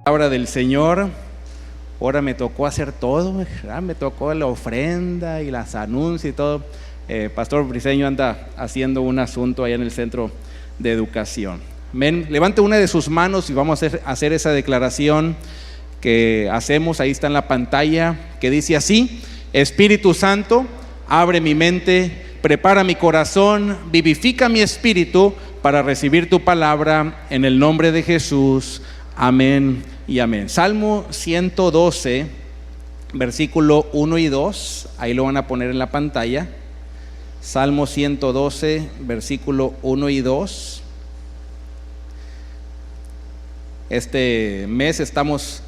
Palabra del Señor. Ahora me tocó hacer todo, ¿verdad? Me tocó la ofrenda y las anuncios y todo. Pastor Briceño anda haciendo un asunto allá en el centro de educación. Amén. Levante una de sus manos y vamos a hacer esa declaración que hacemos. Ahí está en la pantalla, que dice así: Espíritu Santo, abre mi mente, prepara mi corazón, vivifica mi espíritu para recibir tu palabra en el nombre de Jesús. Amén y amén. Salmo 112, versículo 1 y 2, ahí lo van a poner en la pantalla. Salmo 112, versículo 1 y 2. Este mes estamos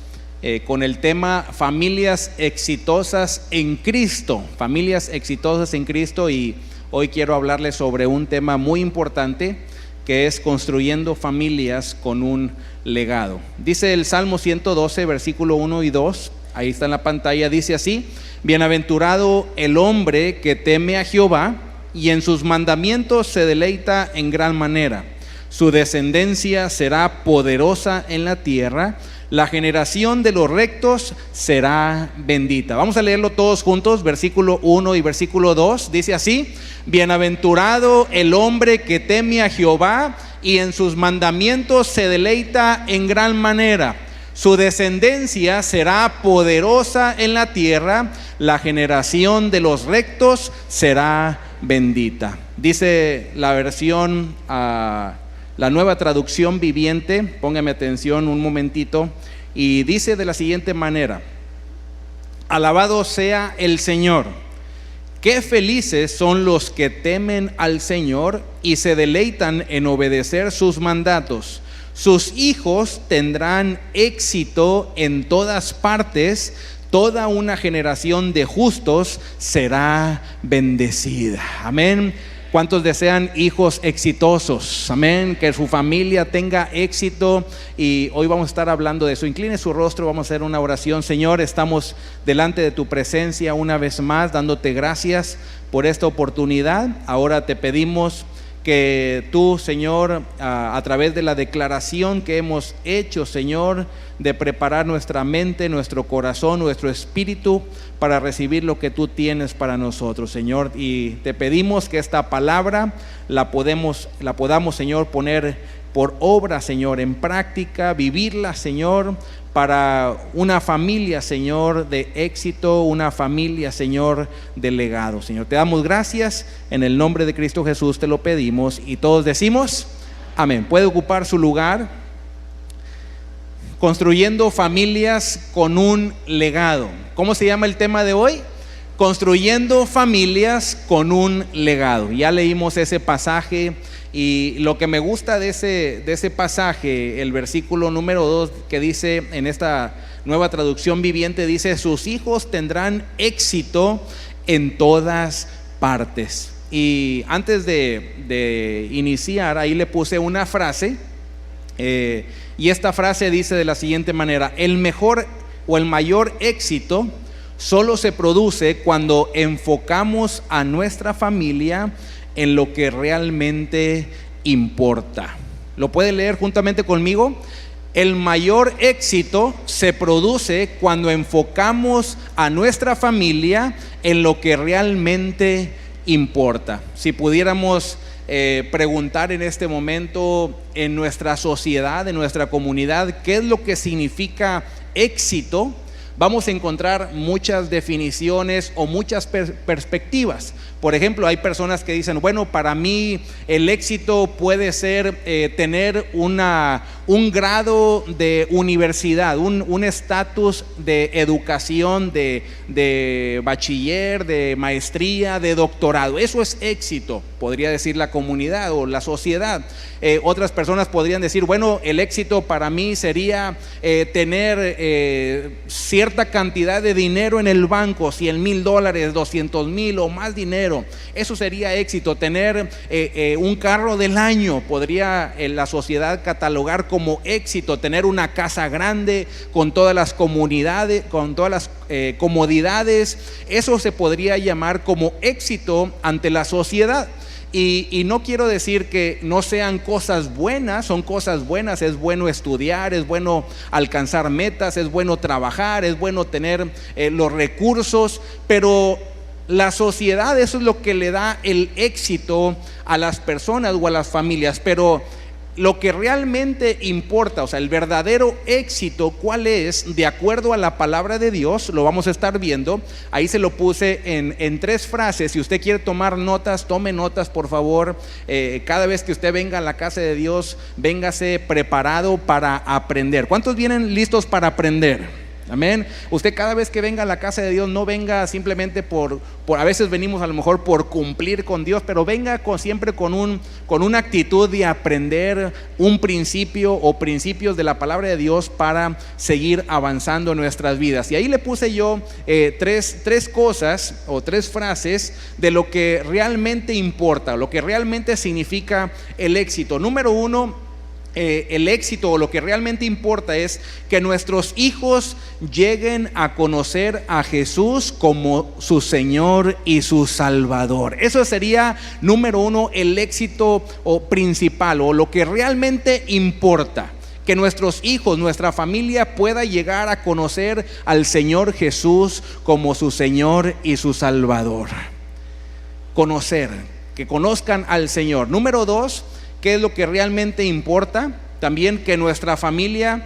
con el tema familias exitosas en Cristo. Familias exitosas en Cristo, y hoy quiero hablarles sobre un tema muy importante, que es construyendo familias con un legado. Dice el Salmo 112, versículo 1 y 2, ahí está en la pantalla, dice así: Bienaventurado el hombre que teme a Jehová y en sus mandamientos se deleita en gran manera. Su descendencia será poderosa en la tierra, la generación de los rectos será bendita. Vamos a leerlo todos juntos, versículo 1 y versículo 2, dice así: Bienaventurado el hombre que teme a Jehová y en sus mandamientos se deleita en gran manera. Su descendencia será poderosa en la tierra, la generación de los rectos será bendita. Dice la versión, la Nueva Traducción Viviente, póngame atención un momentito, y dice de la siguiente manera: Alabado sea el Señor. Qué felices son los que temen al Señor y se deleitan en obedecer sus mandatos. Sus hijos tendrán éxito en todas partes. Toda una generación de justos será bendecida. Amén. ¿Cuántos desean hijos exitosos? Amén. Que su familia tenga éxito, y hoy vamos a estar hablando de eso. Incline su rostro, vamos a hacer una oración. Señor, estamos delante de tu presencia una vez más, dándote gracias por esta oportunidad. Ahora te pedimos que tú, Señor, a través de la declaración que hemos hecho, Señor, de preparar nuestra mente, nuestro corazón, nuestro espíritu para recibir lo que tú tienes para nosotros, Señor. Y te pedimos que esta palabra la podamos, Señor, poner por obra, Señor, en práctica, vivirla, Señor, para una familia, Señor, de éxito, una familia, Señor, de legado, Señor. Te damos gracias, en el nombre de Cristo Jesús te lo pedimos, y todos decimos amén. Puede ocupar su lugar. Construyendo familias con un legado. ¿Cómo se llama el tema de hoy? Construyendo familias con un legado. Ya leímos ese pasaje, y lo que me gusta de ese pasaje, el versículo número 2, que dice en esta Nueva Traducción Viviente, dice: sus hijos tendrán éxito en todas partes. Y antes de iniciar, ahí le puse una frase, y esta frase dice de la siguiente manera: el mejor o el mayor éxito solo se produce cuando enfocamos a nuestra familia en lo que realmente importa. ¿Lo puede leer juntamente conmigo? El mayor éxito se produce cuando enfocamos a nuestra familia en lo que realmente importa. Si pudiéramos preguntar en este momento en nuestra sociedad, en nuestra comunidad, ¿qué es lo que significa éxito?, vamos a encontrar muchas definiciones o muchas perspectivas. Por ejemplo, hay personas que dicen: bueno, para mí el éxito puede ser tener un grado de universidad, un estatus de educación, de bachiller, de maestría, de doctorado. Eso es éxito, podría decir la comunidad o la sociedad. Otras personas podrían decir: bueno, el éxito para mí sería tener cierta cantidad de dinero en el banco, $100,000, $200,000 o más dinero. Eso sería éxito. Tener un carro del año podría la sociedad catalogar como éxito. Tener una casa grande con todas las comunidades, con todas las comodidades, eso se podría llamar como éxito ante la sociedad. Y no quiero decir que no sean cosas buenas, son cosas buenas. Es bueno estudiar, es bueno alcanzar metas, es bueno trabajar, es bueno tener los recursos, pero la sociedad, eso es lo que le da el éxito a las personas o a las familias. Pero lo que realmente importa, o sea, el verdadero éxito, ¿cuál es? De acuerdo a la palabra de Dios, lo vamos a estar viendo. Ahí se lo puse en 3 frases. Si usted quiere tomar notas, tome notas, por favor. Cada vez que usted venga a la casa de Dios, véngase preparado para aprender. ¿Cuántos vienen listos para aprender? Amén. Usted cada vez que venga a la casa de Dios, no venga simplemente por a veces venimos a lo mejor por cumplir con Dios, pero venga siempre con una actitud de aprender un principio o principios de la palabra de Dios para seguir avanzando en nuestras vidas. Y ahí le puse yo tres cosas o 3 frases de lo que realmente importa, lo que realmente significa el éxito. Número 1, el éxito o lo que realmente importa es que nuestros hijos lleguen a conocer a Jesús como su Señor y su Salvador. Eso sería número 1, el éxito o principal, o lo que realmente importa. Que nuestros hijos, nuestra familia pueda llegar a conocer al Señor Jesús como su Señor y su Salvador. Conocer, que conozcan al Señor. Número 2, ¿qué es lo que realmente importa? También que nuestra familia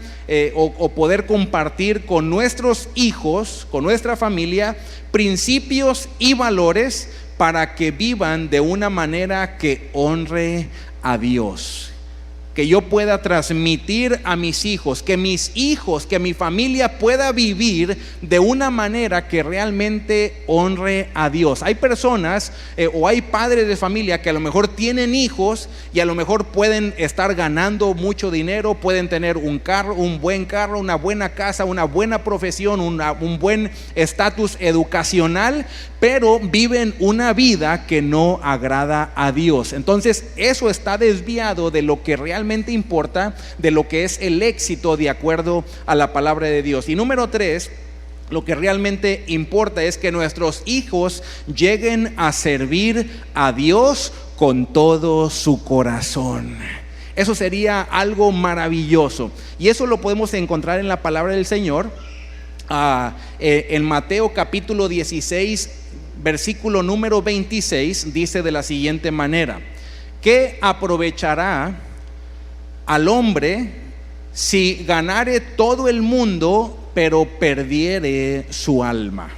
o poder compartir con nuestros hijos, con nuestra familia, principios y valores para que vivan de una manera que honre a Dios. Que yo pueda transmitir a mis hijos, que mi familia pueda vivir de una manera que realmente honre a Dios. Hay personas o hay padres de familia que a lo mejor tienen hijos y a lo mejor pueden estar ganando mucho dinero, pueden tener un buen carro, una buena casa, una buena profesión, un buen estatus educacional, pero viven una vida que no agrada a Dios. Entonces eso está desviado de lo que realmente importa, de lo que es el éxito de acuerdo a la palabra de Dios. Y número 3, lo que realmente importa es que nuestros hijos lleguen a servir a Dios con todo su corazón. Eso sería algo maravilloso, y eso lo podemos encontrar en la palabra del Señor. En Mateo capítulo 16, versículo número 26, dice de la siguiente manera: ¿qué aprovechará al hombre si ganare todo el mundo pero perdiere su alma?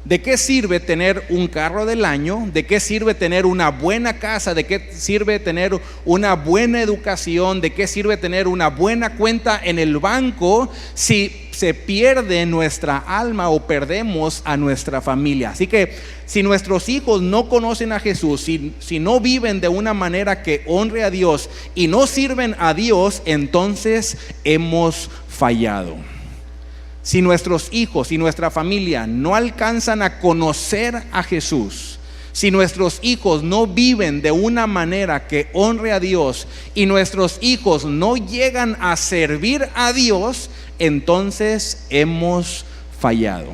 ¿De qué sirve tener un carro del año? ¿De qué sirve tener una buena casa? ¿De qué sirve tener una buena educación? ¿De qué sirve tener una buena cuenta en el banco si se pierde nuestra alma o perdemos a nuestra familia? Así que si nuestros hijos no conocen a Jesús, si no viven de una manera que honre a Dios y no sirven a Dios, entonces hemos fallado. Si nuestros hijos y nuestra familia no alcanzan a conocer a Jesús, si nuestros hijos no viven de una manera que honre a Dios y nuestros hijos no llegan a servir a Dios, entonces hemos fallado.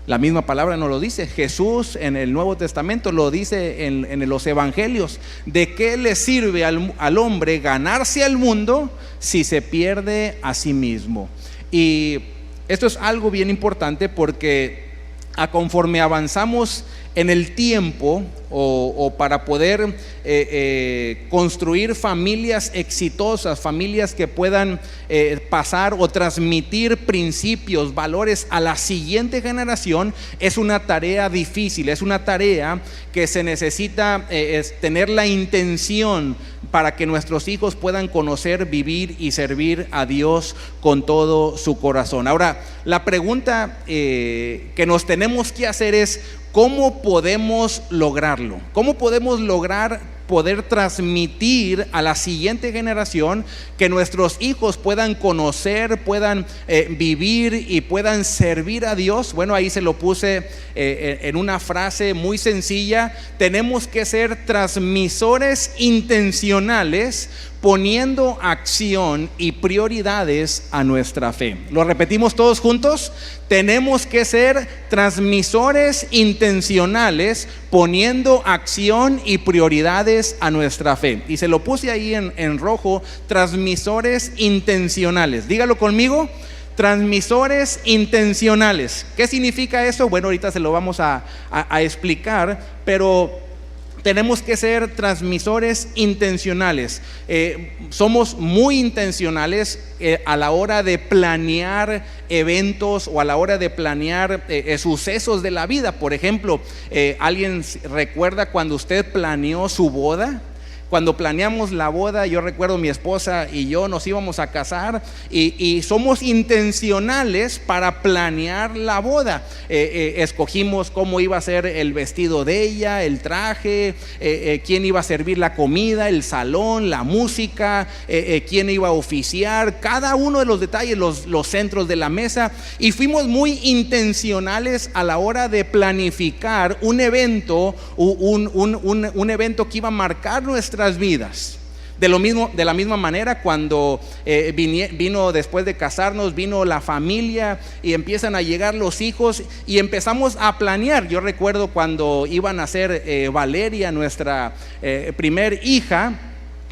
La misma palabra nos lo dice. Jesús en el Nuevo Testamento lo dice en los evangelios. ¿De qué le sirve al hombre ganarse al mundo si se pierde a sí mismo? Y esto es algo bien importante, porque conforme avanzamos en el tiempo o para poder construir familias exitosas, familias que puedan pasar o transmitir principios, valores a la siguiente generación, es una tarea difícil, es una tarea que se necesita tener la intención para que nuestros hijos puedan conocer, vivir y servir a Dios con todo su corazón. Ahora, la pregunta que nos tenemos que hacer es: ¿cómo podemos lograrlo? ¿Cómo podemos lograr poder transmitir a la siguiente generación que nuestros hijos puedan conocer, puedan vivir y puedan servir a Dios? Bueno, ahí se lo puse en una frase muy sencilla: tenemos que ser transmisores intencionales poniendo acción y prioridades a nuestra fe. ¿Lo repetimos todos juntos? Tenemos que ser transmisores intencionales, poniendo acción y prioridades a nuestra fe. Y se lo puse ahí en rojo, transmisores intencionales. Dígalo conmigo. Transmisores intencionales. ¿Qué significa eso? Bueno, ahorita se lo vamos a explicar, pero tenemos que ser transmisores intencionales. Somos muy intencionales a la hora de planear eventos o a la hora de planear sucesos de la vida. Por ejemplo, ¿alguien recuerda cuando usted planeó su boda? Cuando planeamos la boda, yo recuerdo mi esposa y yo nos íbamos a casar y somos intencionales para planear la boda. Escogimos cómo iba a ser el vestido de ella, el traje, quién iba a servir la comida, el salón, la música, quién iba a oficiar, cada uno de los detalles, los centros de la mesa. Y fuimos muy intencionales a la hora de planificar un evento, un evento que iba a marcar nuestras vidas. De la misma manera, cuando vino después de casarnos, vino la familia y empiezan a llegar los hijos y empezamos a planear. Yo recuerdo cuando iban a nacer Valeria, nuestra primer hija.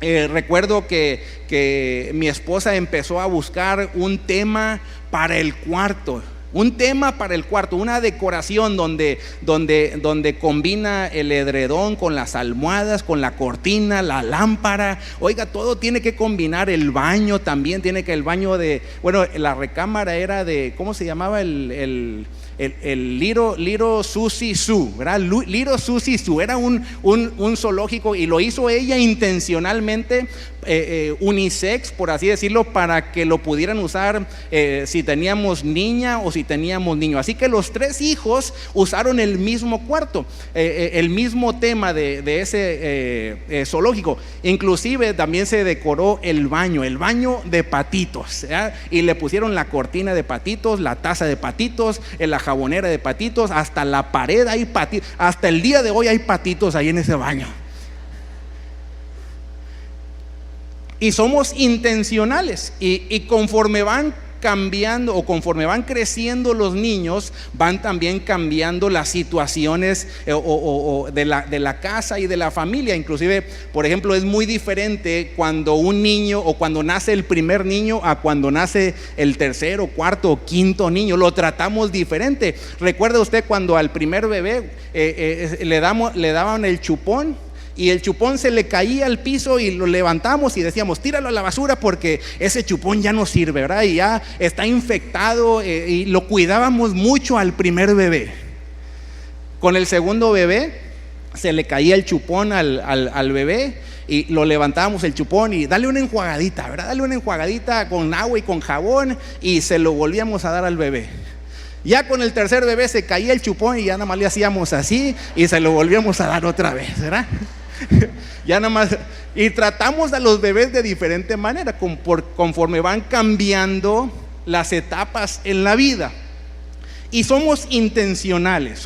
Recuerdo que mi esposa empezó a buscar un tema para el cuarto. Un tema para el cuarto, una decoración donde combina el edredón con las almohadas, con la cortina, la lámpara. Oiga, todo tiene que combinar. El baño también tiene que, el baño bueno, la recámara era de, ¿cómo se llamaba? El Little Susie Sue, ¿verdad? Little Susie Sue era un zoológico, y lo hizo ella intencionalmente, unisex, por así decirlo, para que lo pudieran usar si teníamos niña o si teníamos niño. Así que los tres hijos usaron el mismo cuarto, el mismo tema de ese zoológico. Inclusive también se decoró el baño de patitos, ¿verdad? Y le pusieron la cortina de patitos, la taza de patitos, la jabonera de patitos, hasta la pared hay patitos. Hasta el día de hoy hay patitos ahí en ese baño. Y somos intencionales, y conforme van cambiando o conforme van creciendo los niños, van también cambiando las situaciones de la casa y de la familia. Inclusive, por ejemplo, es muy diferente cuando un niño, o cuando nace el primer niño, a cuando nace el tercero, cuarto o quinto niño. Lo tratamos diferente. ¿Recuerda usted cuando al primer bebé le daban el chupón? Y el chupón se le caía al piso y lo levantamos y decíamos, tíralo a la basura porque ese chupón ya no sirve, ¿verdad? Y ya está infectado, y lo cuidábamos mucho al primer bebé. Con el segundo bebé se le caía el chupón al bebé y lo levantábamos el chupón y dale una enjuagadita, ¿verdad? Dale una enjuagadita con agua y con jabón, y se lo volvíamos a dar al bebé. Ya con el tercer bebé se caía el chupón y ya nada más le hacíamos así y se lo volvíamos a dar otra vez, ¿verdad? Ya nada más. Y tratamos a los bebés de diferente manera conforme van cambiando las etapas en la vida. Y somos intencionales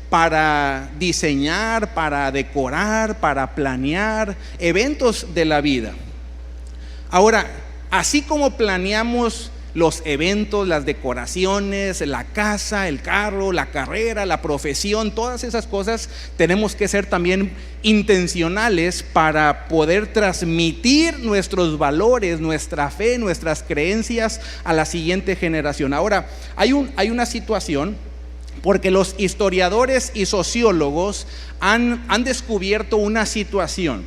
para diseñar, para decorar, para planear eventos de la vida. Ahora, así como planeamos los eventos, las decoraciones, la casa, el carro, la carrera, la profesión, todas esas cosas, tenemos que ser también intencionales para poder transmitir nuestros valores, nuestra fe, nuestras creencias a la siguiente generación. Ahora, hay una situación, porque los historiadores y sociólogos han descubierto una situación,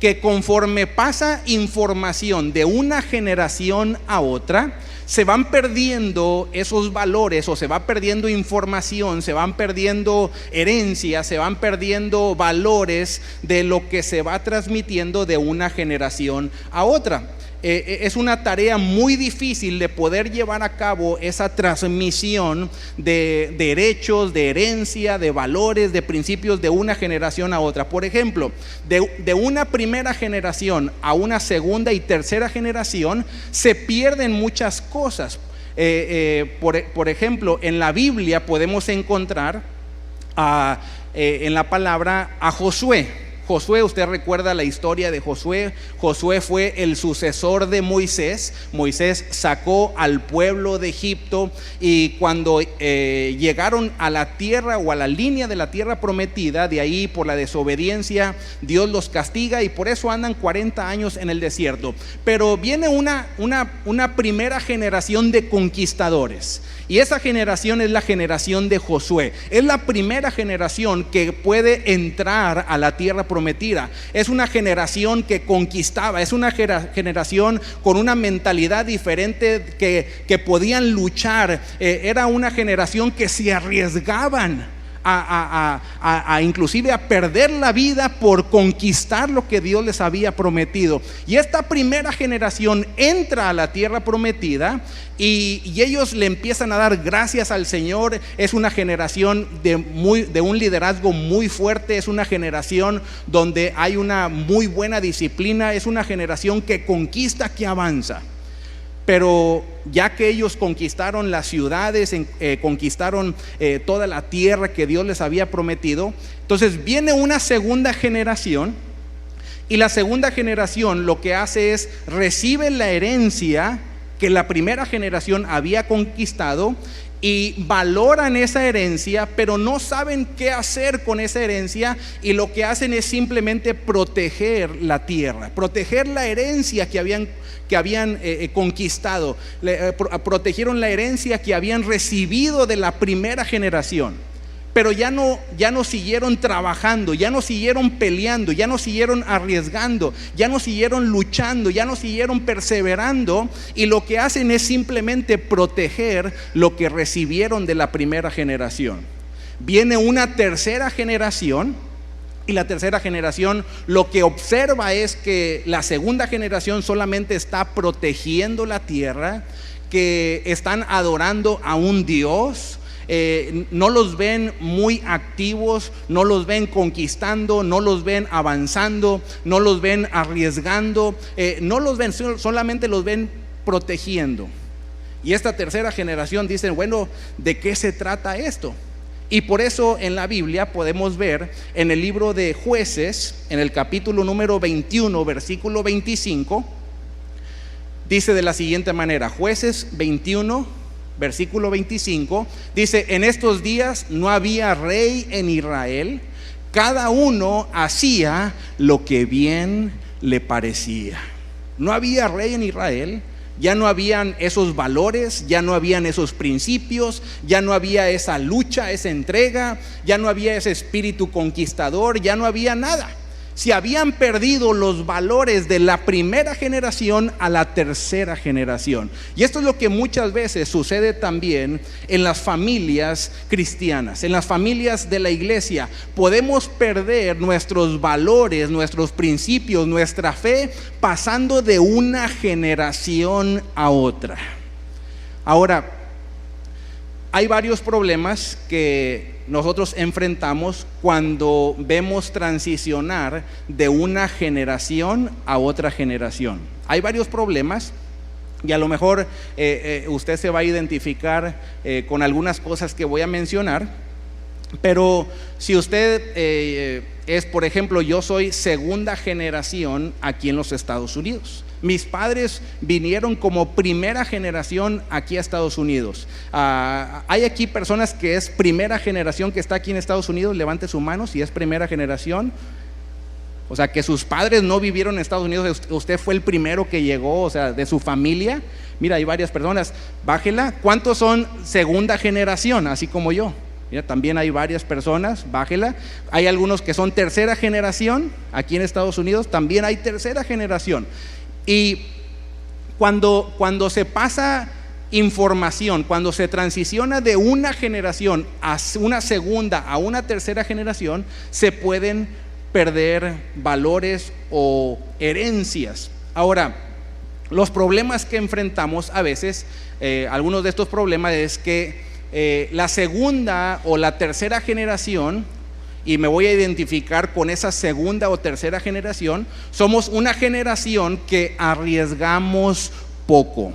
que conforme pasa información de una generación a otra, se van perdiendo esos valores, o se va perdiendo información, se van perdiendo herencias, se van perdiendo valores de lo que se va transmitiendo de una generación a otra. Es una tarea muy difícil de poder llevar a cabo esa transmisión de derechos, de herencia, de valores, de principios de una generación a otra. Por ejemplo, de una primera generación a una segunda y tercera generación se pierden muchas cosas. Por ejemplo, en la Biblia podemos encontrar en la palabra a Josué. Josué, usted recuerda la historia de Josué. Josué fue el sucesor de Moisés. Moisés sacó al pueblo de Egipto, y cuando llegaron a la tierra o a la línea de la tierra prometida, de ahí por la desobediencia Dios los castiga, y por eso andan 40 años en el desierto. Pero viene una primera generación de conquistadores, y esa generación es la generación de Josué. Es la primera generación que puede entrar a la tierra prometida. Es una generación que conquistaba, es una generación con una mentalidad diferente, que podían luchar. Era una generación que se arriesgaban inclusive a perder la vida por conquistar lo que Dios les había prometido. Y esta primera generación entra a la tierra prometida, y ellos le empiezan a dar gracias al Señor. Es una generación de un liderazgo muy fuerte, es una generación donde hay una muy buena disciplina, es una generación que conquista, que avanza. Pero ya que ellos conquistaron las ciudades, conquistaron toda la tierra que Dios les había prometido, entonces viene una segunda generación, y la segunda generación lo que hace es recibe la herencia que la primera generación había conquistado, y valoran esa herencia, pero no saben qué hacer con esa herencia, y lo que hacen es simplemente proteger la tierra, proteger la herencia que habían conquistado. Protegieron la herencia que habían recibido de la primera generación, pero ya no siguieron trabajando, ya no siguieron peleando, ya no siguieron arriesgando, ya no siguieron luchando, ya no siguieron perseverando, y lo que hacen es simplemente proteger lo que recibieron de la primera generación. Viene una tercera generación, y la tercera generación lo que observa es que la segunda generación solamente está protegiendo la tierra, que están adorando a un Dios. No los ven muy activos, no los ven conquistando, no los ven avanzando, no los ven arriesgando, no los ven, solamente los ven protegiendo. Y esta tercera generación dicen, bueno, ¿de qué se trata esto? Y por eso en la Biblia podemos ver en el libro de Jueces, en el capítulo número 21, versículo 25, dice de la siguiente manera: Jueces 21, versículo 25, dice: en estos días no había rey en Israel, cada uno hacía lo que bien le parecía. No había rey en Israel. Ya no habían esos valores, ya no habían esos principios, ya no había esa lucha, esa entrega, ya no había ese espíritu conquistador, ya no había nada. Se habían perdido los valores de la primera generación a la tercera generación. Y esto es lo que muchas veces sucede también en las familias cristianas, en las familias de la iglesia. Podemos perder nuestros valores, nuestros principios, nuestra fe, pasando de una generación a otra. Ahora, hay varios problemas que nosotros enfrentamos cuando vemos transicionar de una generación a otra generación. Hay varios problemas, y a lo mejor usted se va a identificar con algunas cosas que voy a mencionar. Pero si usted es, por ejemplo, yo soy segunda generación aquí en los Estados Unidos. Mis padres vinieron como primera generación aquí a Estados Unidos. Hay aquí personas que es primera generación que está aquí en Estados Unidos. Levante su mano si es primera generación. O sea, que sus padres no vivieron en Estados Unidos, usted fue el primero que llegó, o sea, de su familia. Mira, hay varias personas. Bájela. ¿Cuántos son segunda generación, así como yo? Mira, también hay varias personas, bájela. Hay algunos que son tercera generación aquí en Estados Unidos, también hay tercera generación. Y cuando se pasa información, cuando se transiciona de una generación a una segunda, a una tercera generación, se pueden perder valores o herencias. Ahora, los problemas que enfrentamos a veces, algunos de estos problemas es que la segunda o la tercera generación, y me voy a identificar con esa segunda o tercera generación, somos una generación que arriesgamos poco.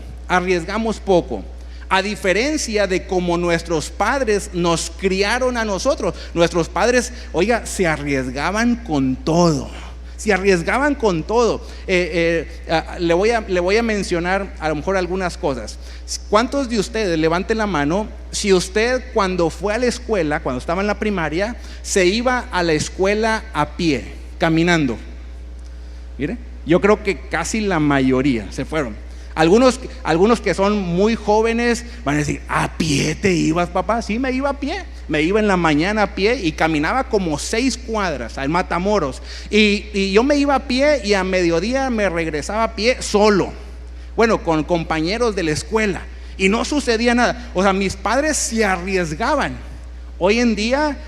A diferencia de como nuestros padres nos criaron a nosotros. Nuestros padres, oiga, se arriesgaban con todo. Se arriesgaban con todo. Le voy a mencionar a lo mejor algunas cosas. ¿Cuántos de ustedes, levanten la mano, si usted cuando fue a la escuela, cuando estaba en la primaria, se iba a la escuela a pie, caminando? Mire, yo creo que casi la mayoría se fueron. Algunos que son muy jóvenes van a decir: ¿a pie te ibas, papá? Sí, me iba a pie. Me iba en la mañana a pie y caminaba como 6 cuadras al Matamoros. Y yo me iba a pie y a mediodía me regresaba a pie solo. Bueno, con compañeros de la escuela. Y no sucedía nada. O sea, mis padres se arriesgaban. Hoy en día,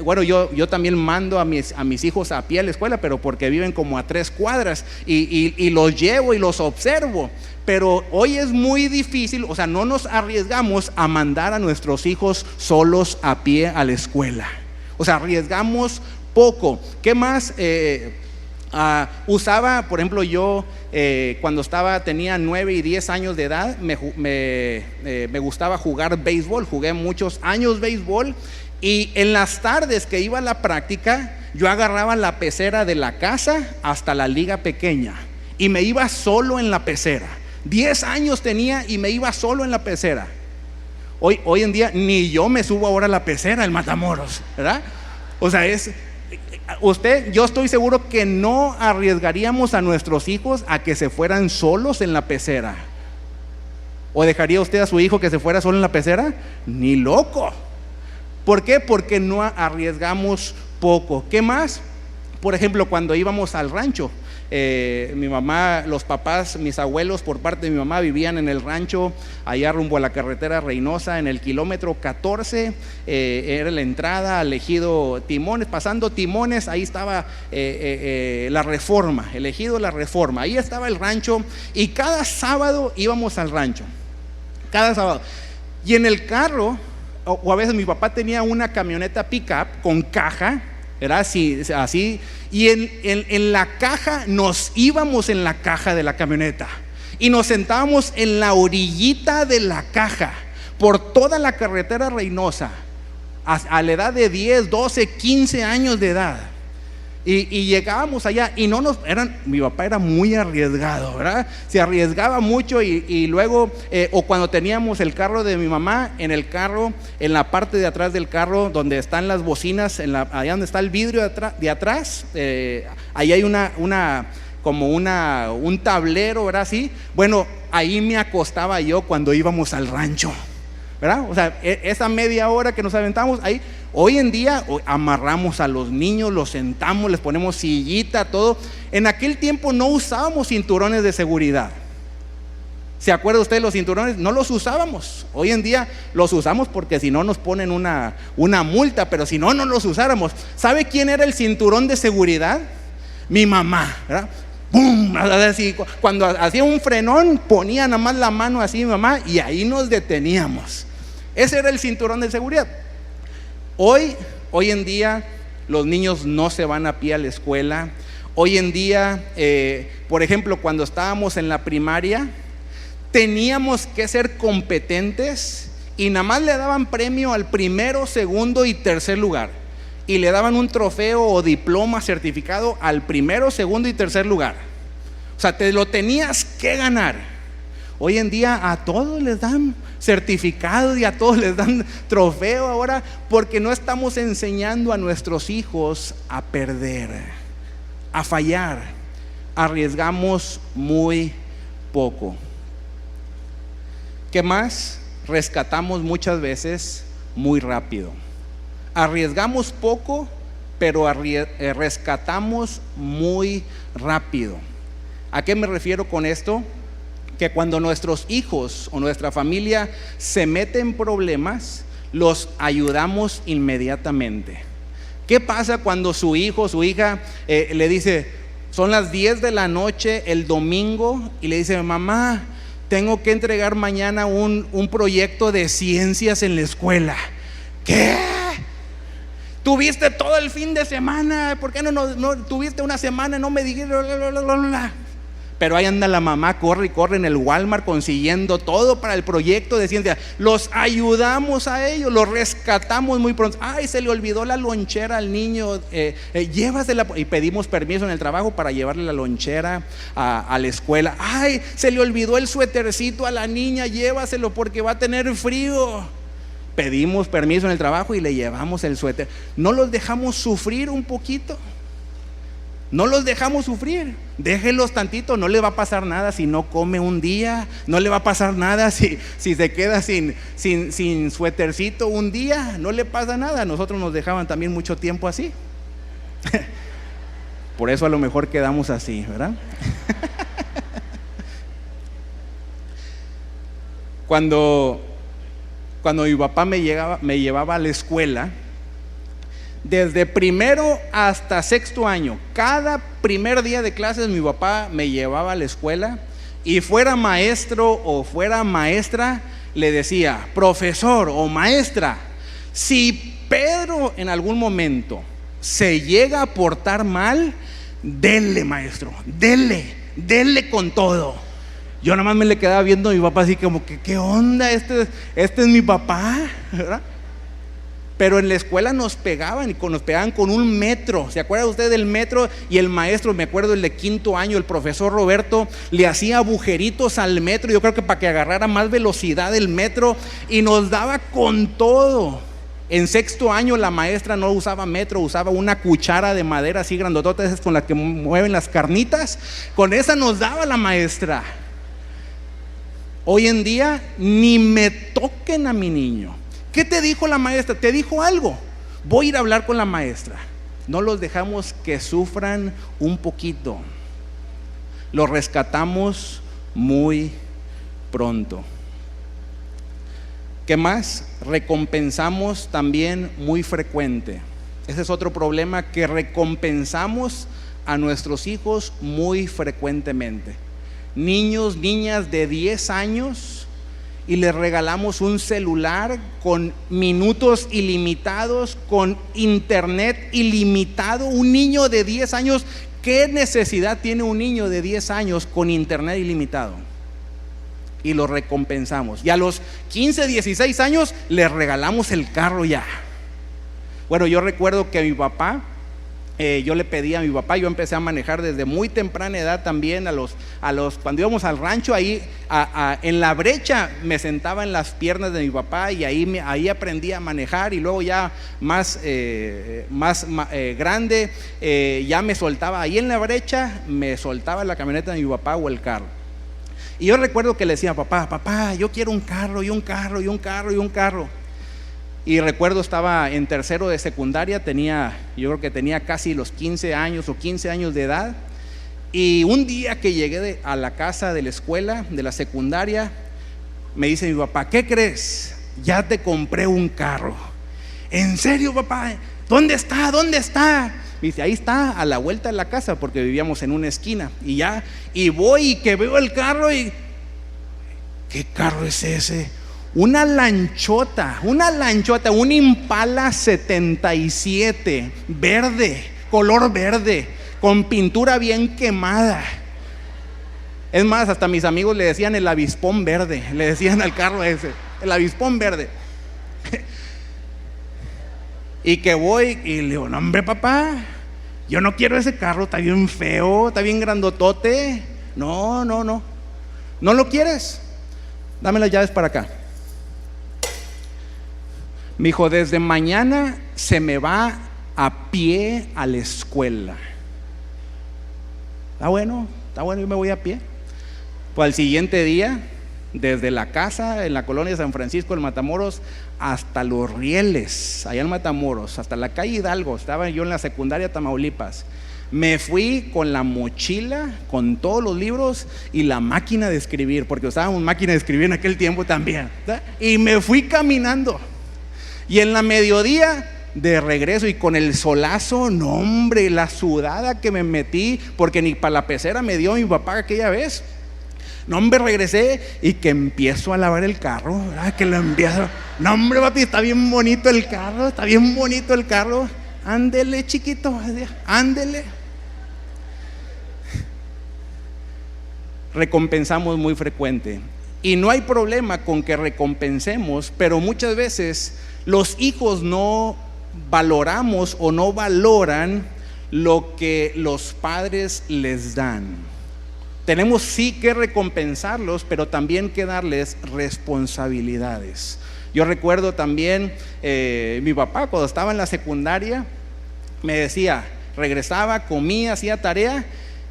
bueno, yo también mando a mis hijos a pie a la escuela, pero porque viven como a 3 cuadras y los llevo y los observo. Pero hoy es muy difícil, o sea, no nos arriesgamos a mandar a nuestros hijos solos a pie a la escuela. O sea, arriesgamos poco. ¿Qué más? Usaba, por ejemplo, yo cuando tenía 9 y 10 años de edad, me gustaba jugar béisbol. Jugué muchos años béisbol, y en las tardes que iba a la práctica, yo agarraba la pecera de la casa hasta la liga pequeña y me iba solo en la pecera. 10 años tenía y me iba solo en la pecera. Hoy en día ni yo me subo ahora a la pecera, el Matamoros, ¿verdad? O sea, yo estoy seguro que no arriesgaríamos a nuestros hijos a que se fueran solos en la pecera. ¿O dejaría usted a su hijo que se fuera solo en la pecera? Ni loco. ¿Por qué? Porque no arriesgamos poco. ¿Qué más? Por ejemplo, cuando íbamos al rancho, mi mamá, los papás, mis abuelos por parte de mi mamá vivían en el rancho allá rumbo a la carretera Reynosa, en el kilómetro 14. Era la entrada al ejido Timones. Pasando Timones, ahí estaba la Reforma, el ejido La Reforma. Ahí estaba el rancho, y cada sábado íbamos al rancho, cada sábado. Y en el carro, o a veces mi papá tenía una camioneta pick-up con caja, era así, y en la caja, nos íbamos en la caja de la camioneta y nos sentábamos en la orillita de la caja por toda la carretera Reynosa, a la edad de 10, 12, 15 años de edad. Y llegábamos allá y mi papá era muy arriesgado, ¿verdad? Se arriesgaba mucho, y luego, o cuando teníamos el carro de mi mamá, en el carro, en la parte de atrás del carro, donde están las bocinas, allá donde está el vidrio de atrás, ahí hay un tablero, ¿verdad? Así, bueno, ahí me acostaba yo cuando íbamos al rancho, ¿verdad? O sea, esa media hora que nos aventamos ahí. Hoy en día amarramos a los niños, los sentamos, les ponemos sillita, todo. En aquel tiempo no usábamos cinturones de seguridad. ¿Se acuerda usted de los cinturones? No los usábamos. Hoy en día los usamos porque si no nos ponen una multa, pero si no los usáramos. ¿Sabe quién era el cinturón de seguridad? Mi mamá, ¿verdad? ¡Bum! Así, cuando hacía un frenón, ponía nada más la mano así mi mamá, y ahí nos deteníamos. Ese era el cinturón de seguridad. Hoy en día los niños no se van a pie a la escuela. Hoy en día, por ejemplo, cuando estábamos en la primaria, teníamos que ser competentes y nada más le daban premio al primero, segundo y tercer lugar, y le daban un trofeo o diploma certificado al primero, segundo y tercer lugar. O sea, te lo tenías que ganar. Hoy en día a todos les dan certificados y a todos les dan trofeo ahora, porque no estamos enseñando a nuestros hijos a perder, a fallar. Arriesgamos muy poco. ¿Qué más? Rescatamos muchas veces muy rápido. Arriesgamos poco, pero rescatamos muy rápido. ¿A qué me refiero con esto? Que cuando nuestros hijos o nuestra familia se meten en problemas, los ayudamos inmediatamente. ¿Qué pasa cuando su hijo o su hija le dice, son las 10 de la noche el domingo, y le dice, mamá, tengo que entregar mañana un proyecto de ciencias en la escuela? ¿Qué? ¿Tuviste todo el fin de semana? ¿Por qué no tuviste una semana? No me dijiste. Pero ahí anda la mamá, corre y corre en el Walmart consiguiendo todo para el proyecto de ciencia. Los ayudamos a ellos, los rescatamos muy pronto. Ay, se le olvidó la lonchera al niño, llévasela. Y pedimos permiso en el trabajo para llevarle la lonchera a la escuela. Ay, se le olvidó el suétercito a la niña, llévaselo porque va a tener frío. Pedimos permiso en el trabajo y le llevamos el suéter. No los dejamos sufrir un poquito. No los dejamos sufrir, déjenlos tantito, no le va a pasar nada si no come un día, no le va a pasar nada si se queda sin suétercito un día, no le pasa nada. Nosotros nos dejaban también mucho tiempo así. Por eso a lo mejor quedamos así, ¿verdad? Cuando mi papá me llevaba a la escuela, desde primero hasta sexto año, cada primer día de clases mi papá me llevaba a la escuela y fuera maestro o fuera maestra, le decía, profesor o maestra, si Pedro en algún momento se llega a portar mal, denle maestro, denle con todo. Yo nada más me le quedaba viendo a mi papá así como que, ¿qué onda? Este es mi papá, ¿verdad? Pero en la escuela nos pegaban con un metro. ¿Se acuerda usted del metro? Y el maestro, me acuerdo el de quinto año, el profesor Roberto, le hacía agujeritos al metro, yo creo que para que agarrara más velocidad el metro, y nos daba con todo. En sexto año la maestra no usaba metro, usaba una cuchara de madera así grandotota, esas con la que mueven las carnitas. Con esa nos daba la maestra. Hoy en día ni me toquen a mi niño. ¿Qué te dijo la maestra? ¿Te dijo algo? Voy a ir a hablar con la maestra. No los dejamos que sufran un poquito. Los rescatamos muy pronto. ¿Qué más? Recompensamos también muy frecuente. Ese es otro problema, que recompensamos a nuestros hijos muy frecuentemente. Niños, niñas de 10 años y les regalamos un celular con minutos ilimitados, con internet ilimitado. Un niño de 10 años, ¿qué necesidad tiene un niño de 10 años con internet ilimitado? Y lo recompensamos. Y a los 15, 16 años les regalamos el carro ya. Bueno, yo recuerdo que mi papá, yo le pedí a mi papá, yo empecé a manejar desde muy temprana edad también, cuando íbamos al rancho, ahí en la brecha me sentaba en las piernas de mi papá y ahí aprendí a manejar, y luego ya más grande, ya me soltaba ahí en la brecha, me soltaba la camioneta de mi papá o el carro. Y yo recuerdo que le decía, papá, yo quiero un carro y un carro y un carro y un carro. Y recuerdo, estaba en tercero de secundaria, yo creo que tenía casi los 15 años o 15 años de edad. Y un día que llegué a la casa de la escuela, de la secundaria, me dice mi papá, ¿qué crees? Ya te compré un carro. ¿En serio, papá? ¿Dónde está? ¿Dónde está? Me dice, ahí está, a la vuelta de la casa, porque vivíamos en una esquina. Y voy y que veo el carro y, ¿qué carro es ese? Una lanchota, un Impala 77, verde, color verde, con pintura bien quemada. Es más, hasta mis amigos le decían el avispón verde, le decían al carro ese, el avispón verde. Y que voy y le digo, no hombre papá, yo no quiero ese carro, está bien feo, está bien grandotote. No lo quieres, dame las llaves para acá. Me dijo, desde mañana se me va a pie a la escuela. Está bueno, yo me voy a pie. Pues al siguiente día, desde la casa en la colonia San Francisco, en Matamoros, hasta Los Rieles, allá en Matamoros, hasta la calle Hidalgo, estaba yo en la secundaria Tamaulipas. Me fui con la mochila, con todos los libros y la máquina de escribir, porque usábamos máquina de escribir en aquel tiempo también, ¿verdad? Y me fui caminando. Y en la mediodía de regreso, y con el solazo, no hombre, la sudada que me metí, porque ni para la pecera me dio mi papá aquella vez. No hombre, regresé y que empiezo a lavar el carro, ¿verdad? Que lo empiezo. No hombre papi, está bien bonito el carro. Ándele chiquito, ándele. recompensamos muy frecuente. Y no hay problema con que recompensemos, pero muchas veces los hijos no valoramos o no valoran lo que los padres les dan. Tenemos sí que recompensarlos, pero también que darles responsabilidades. Yo recuerdo también mi papá cuando estaba en la secundaria me decía, regresaba, comía, hacía tarea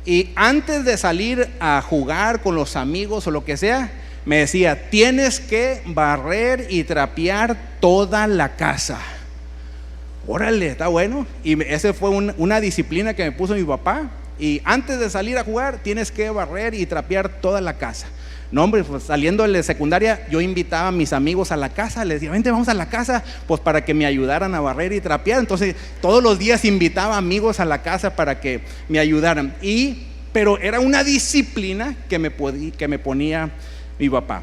y antes de salir a jugar con los amigos o lo que sea, me decía, tienes que barrer y trapear toda la casa. Órale, está bueno. Y esa fue una disciplina que me puso mi papá. Y antes de salir a jugar, tienes que barrer y trapear toda la casa. No, hombre, pues saliendo de la secundaria, yo invitaba a mis amigos a la casa. Les decía, vente, vamos a la casa, pues para que me ayudaran a barrer y trapear. Entonces, todos los días invitaba amigos a la casa para que me ayudaran. Pero era una disciplina que me ponía mi papá.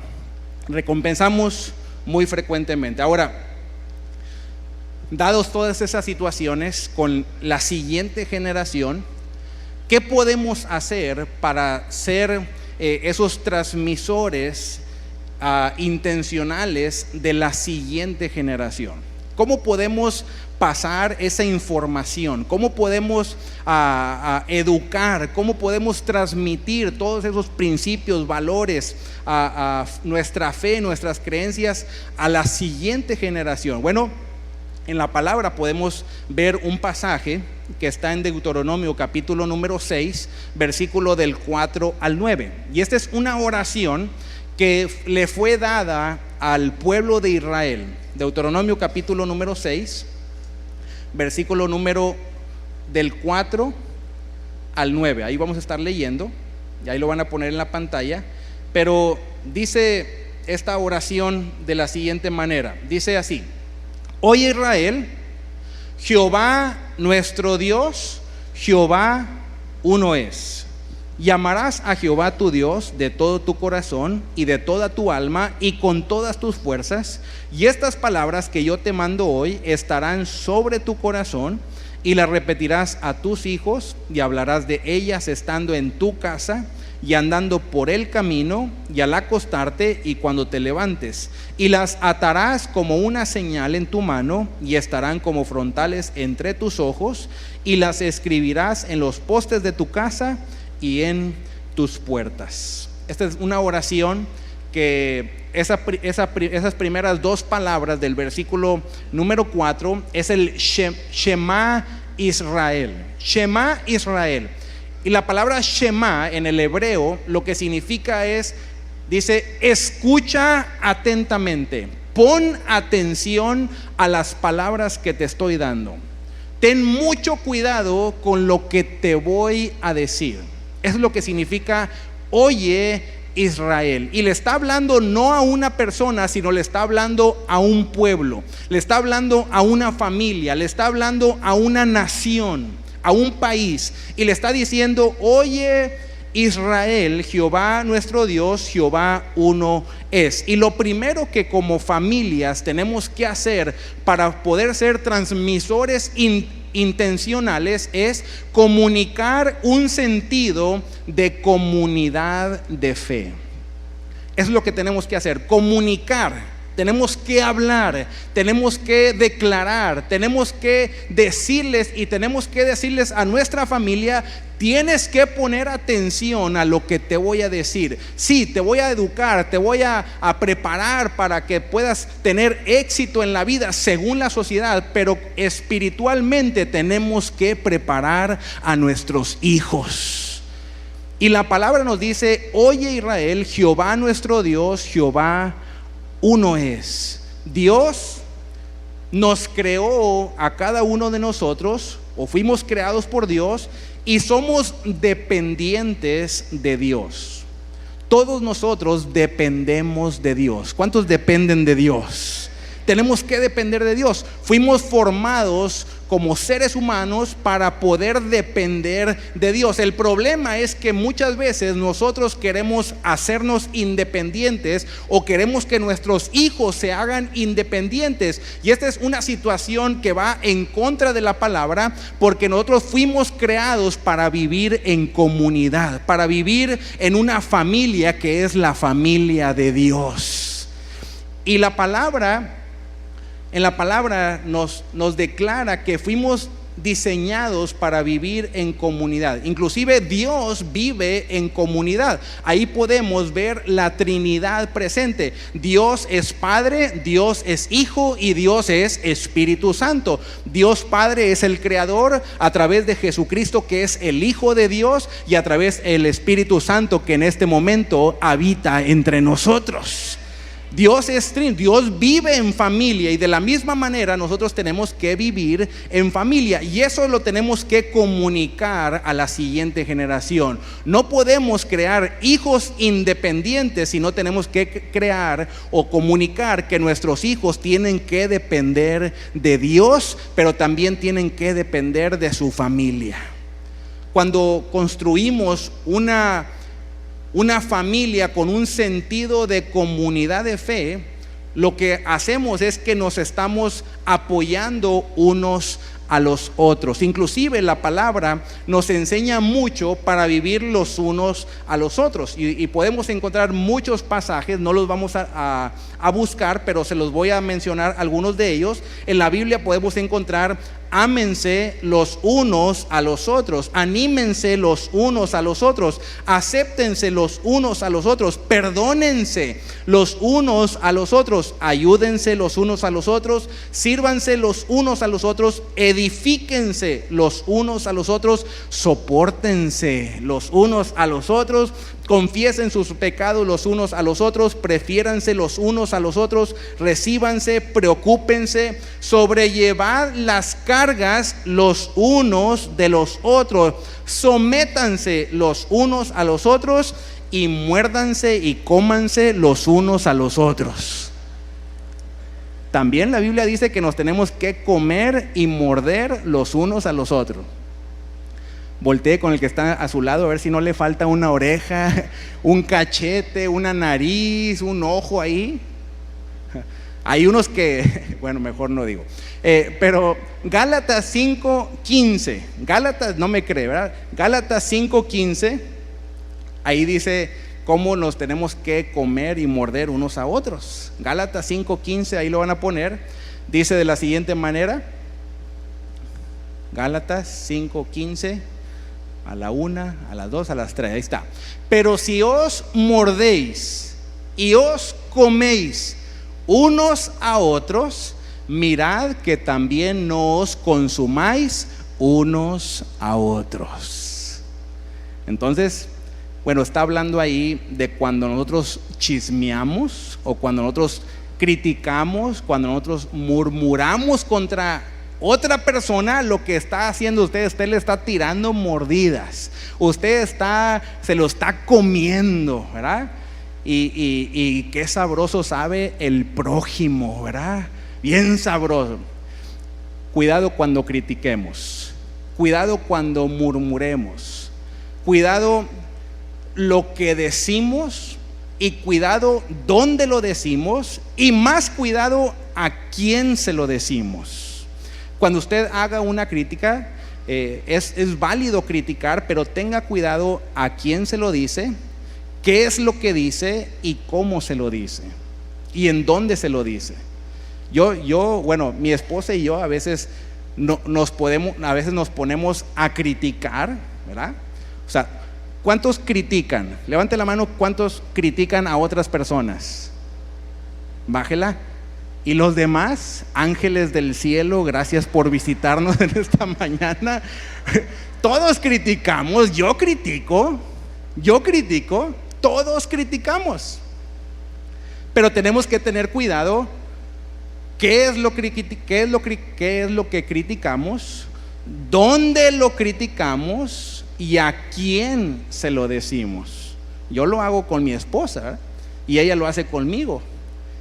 Recompensamos muy frecuentemente. Ahora, dados todas esas situaciones con la siguiente generación, ¿qué podemos hacer para ser esos transmisores intencionales de la siguiente generación? ¿Cómo podemos pasar esa información? ¿Cómo podemos educar? ¿Cómo podemos transmitir todos esos principios, valores, nuestra fe, nuestras creencias a la siguiente generación? Bueno, en la palabra podemos ver un pasaje que está en Deuteronomio capítulo número 6, versículo del 4 al 9. Y esta es una oración que le fue dada al pueblo de Israel. Deuteronomio capítulo número 6, versículo número del 4 al 9. Ahí vamos a estar leyendo, y ahí lo van a poner en la pantalla. Pero dice esta oración de la siguiente manera. Dice así: Oye Israel, Jehová nuestro Dios, Jehová uno es. Y amarás a Jehová tu Dios de todo tu corazón y de toda tu alma y con todas tus fuerzas. Y estas palabras que yo te mando hoy estarán sobre tu corazón y las repetirás a tus hijos y hablarás de ellas estando en tu casa y andando por el camino y al acostarte y cuando te levantes, y las atarás como una señal en tu mano y estarán como frontales entre tus ojos, y las escribirás en los postes de tu casa y en tus puertas. Esta es una oración que esas primeras dos palabras del versículo número 4 es el Shema Israel. Shema Israel. Y la palabra Shema en el hebreo lo que significa es, dice, escucha atentamente, pon atención a las palabras que te estoy dando. Ten mucho cuidado con lo que te voy a decir. Es lo que significa oye Israel. Y le está hablando no a una persona, sino le está hablando a un pueblo, le está hablando a una familia, le está hablando a una nación, a un país, y le está diciendo: oye Israel, Jehová nuestro Dios, Jehová uno es. Y lo primero que como familias tenemos que hacer para poder ser transmisores intencionales es comunicar un sentido de comunidad de fe. Es lo que tenemos que hacer, comunicar. Tenemos que hablar, tenemos que declarar, tenemos que decirles y tenemos que decirles a nuestra familia: tienes que poner atención a lo que te voy a decir. Sí, te voy a educar, te voy a preparar para que puedas tener éxito en la vida según la sociedad, pero espiritualmente tenemos que preparar a nuestros hijos. Y la palabra nos dice: oye Israel, Jehová nuestro Dios, Jehová uno es. Dios nos creó a cada uno de nosotros, o fuimos creados por Dios, y somos dependientes de Dios. Todos nosotros dependemos de Dios. ¿Cuántos dependen de Dios? tenemos que depender de Dios. Fuimos formados como seres humanos para poder depender de Dios. El problema es que muchas veces nosotros queremos hacernos independientes o queremos que nuestros hijos se hagan independientes. Y esta es una situación que va en contra de la palabra, porque nosotros fuimos creados para vivir en comunidad, para vivir en una familia que es la familia de Dios. Y la palabra, en la palabra nos declara que fuimos diseñados para vivir en comunidad. Inclusive Dios vive en comunidad. Ahí podemos ver la Trinidad presente. Dios es Padre, Dios es Hijo y Dios es Espíritu Santo. Dios Padre es el Creador a través de Jesucristo, que es el Hijo de Dios, y a través del Espíritu Santo, que en este momento habita entre nosotros. Dios es Trino, Dios vive en familia, y de la misma manera nosotros tenemos que vivir en familia, y eso lo tenemos que comunicar a la siguiente generación. No podemos crear hijos independientes si no tenemos que crear o comunicar que nuestros hijos tienen que depender de Dios, pero también tienen que depender de su familia. Cuando construimos una familia con un sentido de comunidad de fe, lo que hacemos es que nos estamos apoyando unos a los otros. Inclusive la palabra nos enseña mucho para vivir los unos a los otros, y podemos encontrar muchos pasajes. No los vamos a buscar, pero se los voy a mencionar algunos de ellos. En la Biblia podemos encontrar: ámense los unos a los otros, anímense los unos a los otros, acéptense los unos a los otros, perdónense los unos a los otros, ayúdense los unos a los otros, sírvanse los unos a los otros, edifíquense los unos a los otros, sopórtense los unos a los otros, confiesen sus pecados los unos a los otros, prefiéranse los unos a los otros, recíbanse, preocúpense, sobrellevad las cargas los unos de los otros, sométanse los unos a los otros, y muérdanse y cómanse los unos a los otros. También la Biblia dice que nos tenemos que comer y morder los unos a los otros. Voltee con el que está a su lado a ver si no le falta una oreja, un cachete, una nariz, un ojo ahí. Hay unos que, bueno, mejor no digo. Pero Gálatas 5:15, Gálatas, no me cree, ¿verdad? Gálatas 5:15, ahí dice cómo nos tenemos que comer y morder unos a otros. Gálatas 5:15, ahí lo van a poner. Dice de la siguiente manera: Gálatas 5:15, a la 1, a las 2, a las 3, ahí está. Pero si os mordéis y os coméis unos a otros, mirad que también no os consumáis unos a otros. Entonces, bueno, está hablando ahí de cuando nosotros chismeamos, o cuando nosotros criticamos, cuando nosotros murmuramos contra otra persona. Lo que está haciendo usted le está tirando mordidas, usted se lo está comiendo, ¿verdad? Y qué sabroso sabe el prójimo, ¿verdad? Bien sabroso. Cuidado cuando critiquemos, cuidado cuando murmuremos, cuidado lo que decimos, y cuidado dónde lo decimos, y más cuidado a quién se lo decimos. Cuando usted haga una crítica, es válido criticar, pero tenga cuidado a quién se lo dice, qué es lo que dice y cómo se lo dice, y en dónde se lo dice. Bueno, mi esposa y yo a veces nos ponemos a criticar, ¿verdad? O sea, ¿cuántos critican? Levante la mano, ¿cuántos critican a otras personas? Bájela. Y los demás, ángeles del cielo, gracias por visitarnos en esta mañana. Todos criticamos, yo critico, todos criticamos. Pero tenemos que tener cuidado. ¿Qué es lo que criticamos? ¿Dónde lo criticamos? ¿Y a quién se lo decimos? Yo lo hago con mi esposa, y ella lo hace conmigo.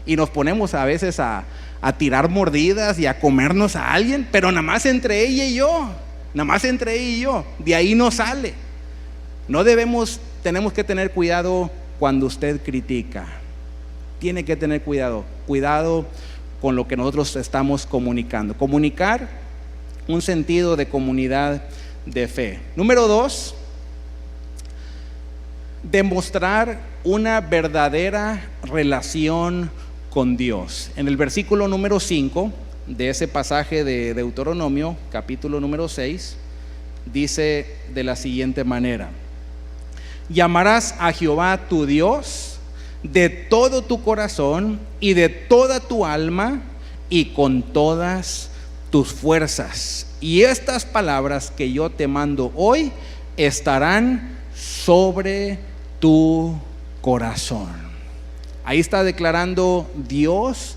Y nos ponemos a veces a a tirar mordidas y a comernos a alguien, pero nada más entre ella y yo, de ahí no sale. Tenemos que tener cuidado cuando usted critica. Tiene que tener cuidado con lo que nosotros estamos comunicando. Comunicar un sentido de comunidad de fe. Número 2, demostrar una verdadera relación con Dios. En el versículo número 5 de ese pasaje de Deuteronomio, capítulo número 6, dice de la siguiente manera: llamarás a Jehová tu Dios de todo tu corazón y de toda tu alma y con todas tus fuerzas. Y estas palabras que yo te mando hoy estarán sobre tu corazón. Ahí está declarando Dios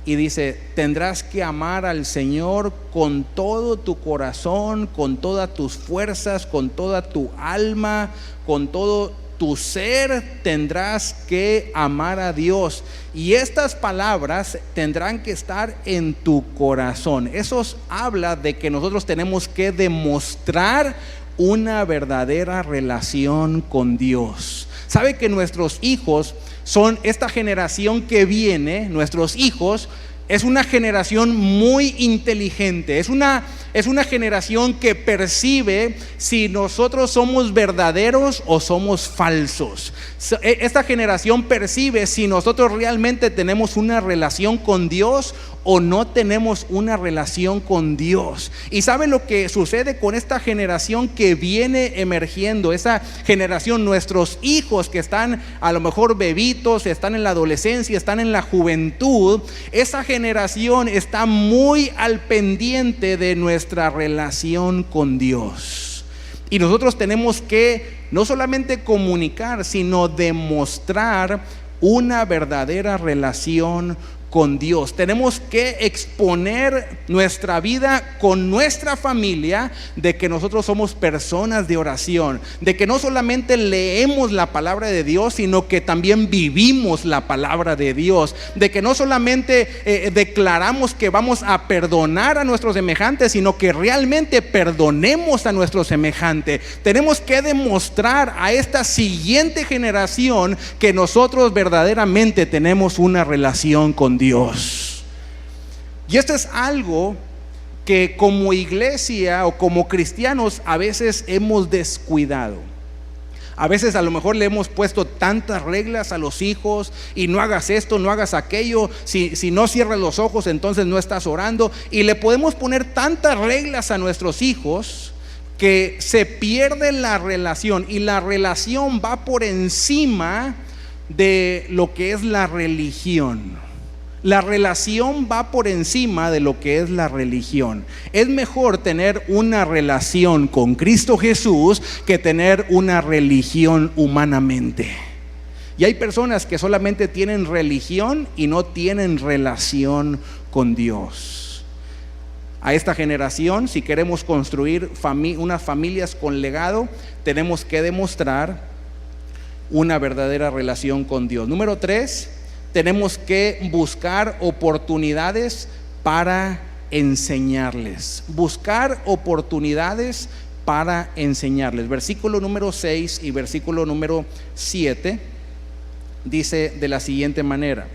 y dice: tendrás que amar al Señor con todo tu corazón, con todas tus fuerzas, con toda tu alma, con todo tu ser. Tendrás que amar a Dios, y estas palabras tendrán que estar en tu corazón. Eso habla de que nosotros tenemos que demostrar una verdadera relación con Dios. ¿Sabe que nuestros hijos son esta generación que viene? Nuestros hijos es una generación muy inteligente, es una generación que percibe si nosotros somos verdaderos o somos falsos. Esta generación percibe si nosotros realmente tenemos una relación con Dios o no tenemos una relación con Dios. Y ¿sabe lo que sucede con esta generación que viene emergiendo? Esa generación, nuestros hijos que están a lo mejor bebitos, están en la adolescencia, están en la juventud. Esa generación está muy al pendiente de nuestra relación con Dios. Y nosotros tenemos que no solamente comunicar, sino demostrar una verdadera relación con Dios. Tenemos que exponer nuestra vida con nuestra familia de que nosotros somos personas de oración, de que no solamente leemos la palabra de Dios, sino que también vivimos la palabra de Dios, de que no solamente declaramos que vamos a perdonar a nuestros semejantes, sino que realmente perdonemos a nuestros semejantes. Tenemos que demostrar a esta siguiente generación que nosotros verdaderamente tenemos una relación con Dios. Y esto es algo que como iglesia o como cristianos a veces hemos descuidado. A veces a lo mejor le hemos puesto tantas reglas a los hijos, y no hagas esto, no hagas aquello, si no cierras los ojos entonces no estás orando, y le podemos poner tantas reglas a nuestros hijos que se pierde la relación, y la relación va por encima de lo que es la religión. La relación va por encima de lo que es la religión. Es mejor tener una relación con Cristo Jesús que tener una religión humanamente. Y hay personas que solamente tienen religión y no tienen relación con Dios. A esta generación, si queremos construir unas familias con legado, tenemos que demostrar una verdadera relación con Dios. Número 3, tenemos que buscar oportunidades para enseñarles. Buscar oportunidades para enseñarles. Versículo número 6 y versículo número 7 dice de la siguiente manera.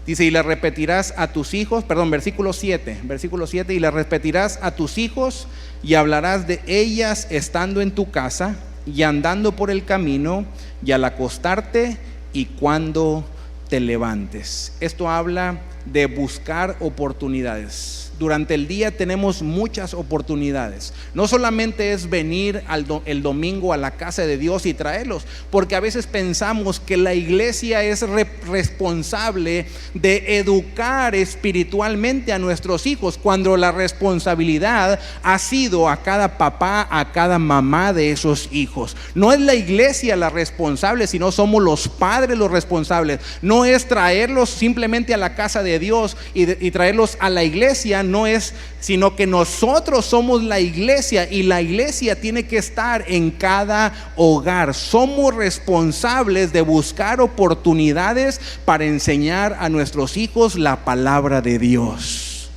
Dice: y le repetirás a tus hijos, versículo 7, y le repetirás a tus hijos y hablarás de ellas estando en tu casa y andando por el camino y al acostarte y cuando te levantes. Esto habla de buscar oportunidades. Durante el día tenemos muchas oportunidades. No solamente es venir el domingo a la casa de Dios y traerlos, porque a veces pensamos que la iglesia es responsable de educar espiritualmente a nuestros hijos, cuando la responsabilidad ha sido a cada papá, a cada mamá de esos hijos. No es la iglesia la responsable, sino somos los padres los responsables. No es traerlos simplemente a la casa de Dios y traerlos a la iglesia. no es, sino que nosotros somos la iglesia y la iglesia tiene que estar en cada hogar. Somos responsables de buscar oportunidades para enseñar a nuestros hijos la palabra de Dios.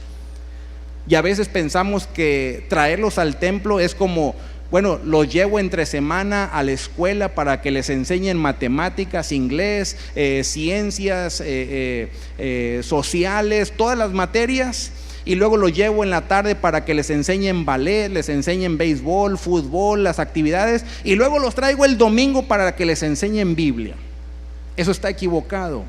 Y a veces pensamos que traerlos al templo es como, bueno, los llevo entre semana a la escuela para que les enseñen matemáticas, inglés, ciencias sociales, todas las materias. Y luego los llevo en la tarde para que les enseñen ballet, les enseñen béisbol, fútbol, las actividades. Y luego los traigo el domingo para que les enseñen Biblia. Eso está equivocado.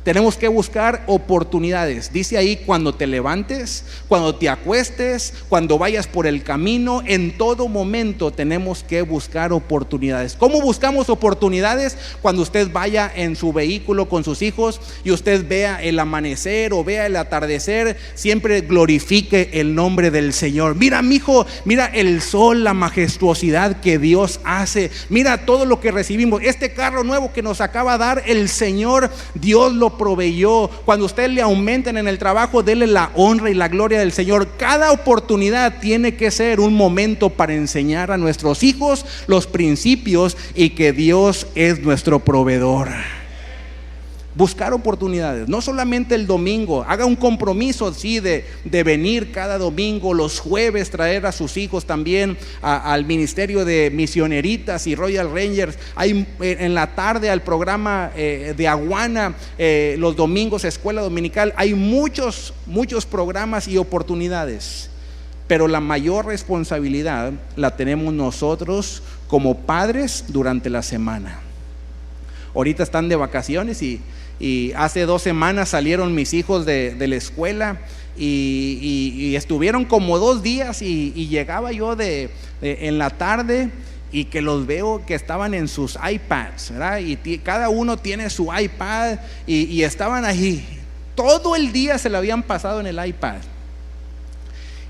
Tenemos que buscar oportunidades. Dice ahí, cuando te levantes, cuando te acuestes, cuando vayas por el camino, en todo momento tenemos que buscar oportunidades. ¿Cómo buscamos oportunidades? Cuando usted vaya en su vehículo con sus hijos y usted vea el amanecer o vea el atardecer, siempre glorifique el nombre del Señor. Mira, mijo, mira el sol, la majestuosidad que Dios hace. Mira todo lo que recibimos. Este carro nuevo que nos acaba de dar el Señor, Dios lo proveyó. Cuando usted le aumenten en el trabajo, dele la honra y la gloria del Señor. Cada oportunidad tiene que ser un momento para enseñar a nuestros hijos los principios y que Dios es nuestro proveedor. Buscar oportunidades, no solamente el domingo. Haga un compromiso, sí, de venir cada domingo, los jueves traer a sus hijos también al ministerio de misioneritas y Royal Rangers. Hay en la tarde al programa de Aguana, los domingos escuela dominical. Hay muchos programas y oportunidades, pero la mayor responsabilidad la tenemos nosotros como padres durante la semana. Ahorita están de vacaciones y hace 2 semanas salieron mis hijos de la escuela y estuvieron como 2 días y llegaba yo en la tarde y que los veo que estaban en sus iPads, ¿verdad? Y cada uno tiene su iPad y estaban ahí. Todo el día se lo habían pasado en el iPad.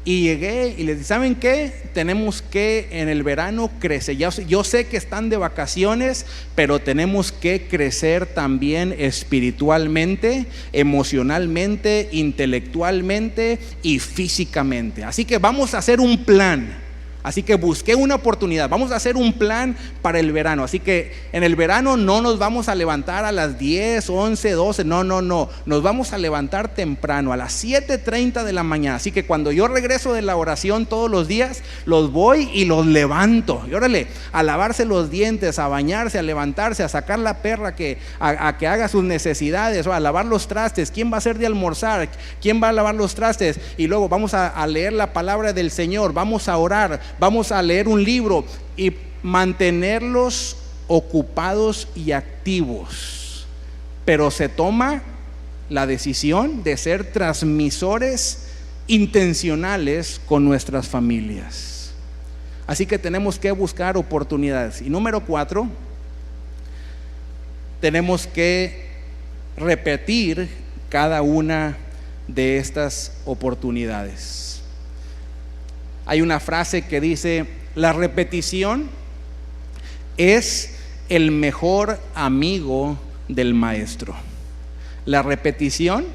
Y llegué y les dije, ¿saben qué? Tenemos que en el verano crecer. Yo sé que están de vacaciones, pero tenemos que crecer también espiritualmente, emocionalmente, intelectualmente y físicamente. Así que vamos a hacer un plan. Así que busqué una oportunidad. Vamos a hacer un plan para el verano. Así que en el verano no nos vamos a levantar a las 10, 11, 12. No. Nos vamos a levantar temprano, a las 7:30 de la mañana. Así que cuando yo regreso de la oración todos los días, los voy y los levanto. Y órale, a lavarse los dientes, a bañarse, a levantarse, a sacar la perra a que haga sus necesidades, o a lavar los trastes. ¿Quién va a hacer de almorzar? ¿Quién va a lavar los trastes? Y luego vamos a leer la palabra del Señor. Vamos a orar. Vamos a leer un libro y mantenerlos ocupados y activos. Pero se toma la decisión de ser transmisores intencionales con nuestras familias. Así que tenemos que buscar oportunidades. Y número 4, tenemos que repetir cada una de estas oportunidades. Hay una frase que dice: la repetición es el mejor amigo del maestro. La repetición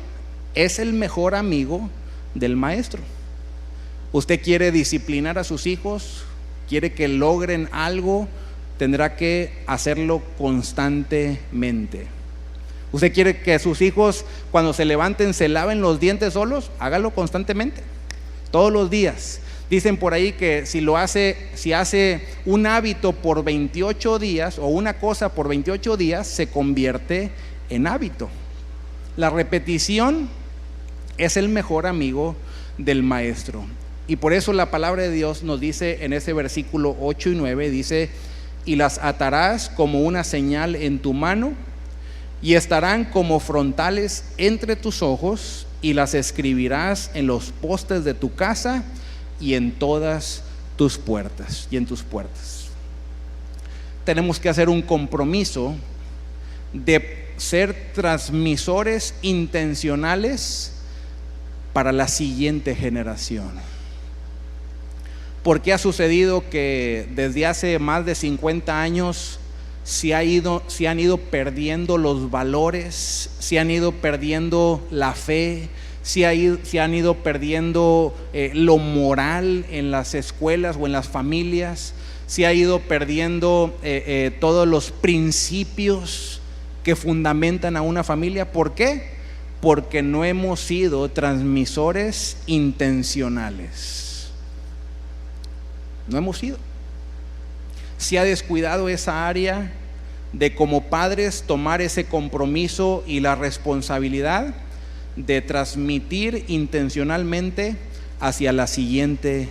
es el mejor amigo del maestro. Usted quiere disciplinar a sus hijos, quiere que logren algo, tendrá que hacerlo constantemente. Usted quiere que sus hijos cuando se levanten se laven los dientes solos, hágalo constantemente, todos los días. Dicen por ahí que si hace un hábito por 28 días o una cosa por 28 días, se convierte en hábito. La repetición es el mejor amigo del maestro. Y por eso la palabra de Dios nos dice en ese versículo 8 y 9, dice: y las atarás como una señal en tu mano y estarán como frontales entre tus ojos, y las escribirás en los postes de tu casa y en todas tus puertas Tenemos que hacer un compromiso de ser transmisores intencionales para la siguiente generación. Porque ha sucedido que desde hace más de 50 años se han ido perdiendo los valores, se han ido perdiendo la fe, si han ido perdiendo lo moral en las escuelas o en las familias, si ha ido perdiendo todos los principios que fundamentan a una familia. ¿Por qué? Porque no hemos sido transmisores intencionales. No hemos sido. Se ha descuidado esa área de, como padres, tomar ese compromiso y la responsabilidad de transmitir intencionalmente hacia la siguiente